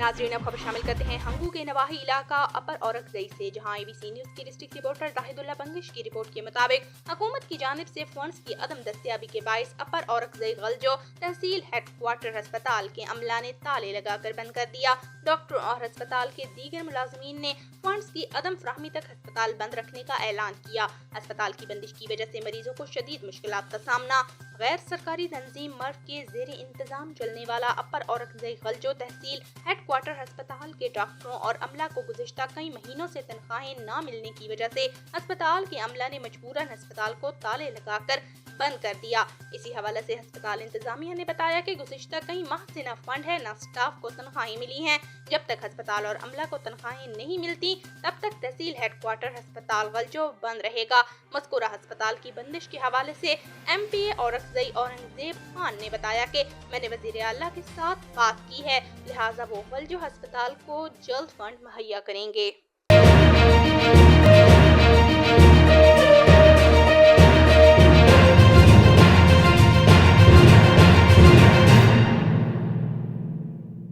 नाज़रीन अब खबर शामिल करते हैं हंगू के नवाही इलाका अपर औरकजई से, जहां एबीसी न्यूज की डिस्ट्रिक्ट रिपोर्टर जाहिदुल्लाह बंगिश की रिपोर्ट के मुताबिक हुकूमत की जानिब से फंड्स की अदम दस्तियाबी के बायस अपर औरकजई गलजो तहसील हेडक्वार्टर अस्पताल के अमला ने ताले लगाकर बंद कर दिया। डॉक्टर और अस्पताल के दीगर मुलाजमीन ने फंड्स की अदम फ्राहमी तक अस्पताल बंद रखने का ऐलान किया। अस्पताल की बंदिश की वजह से मरीजों को शदीद मुश्किलात का सामना। गैर सरकारी तंजीम मर्फ के जेर इंतजाम चलने वाला अपर औरकजई गलजो तहसील हेडक्वार्टर अस्पताल के डॉक्टरों और अमला को गुज़िश्ता कई महीनों से तनख्वाहें न मिलने की वजह से अस्पताल के अमला ने मजबूरन अस्पताल को ताले लगाकर बंद कर दिया। इसी हवाले से अस्पताल इंतजामिया ने बताया कि गुज़िश्ता कई माह से न फंड है न स्टाफ को तनख्वाहें मिली हैं। जब तक अस्पताल और अमला को तनख्वाहें नहीं मिलती तब तक तहसील हेडक्वार्टर अस्पताल गलजो बंद रहेगा। मज़कूरा अस्पताल की बंदिश के हवाले से MPA औरकजई औरंगजेब खान ने बताया कि मैंने वज़ीर आला के साथ बात की है, लिहाजा वो गलजो अस्पताल को जल्द फंड मुहैया करेंगे।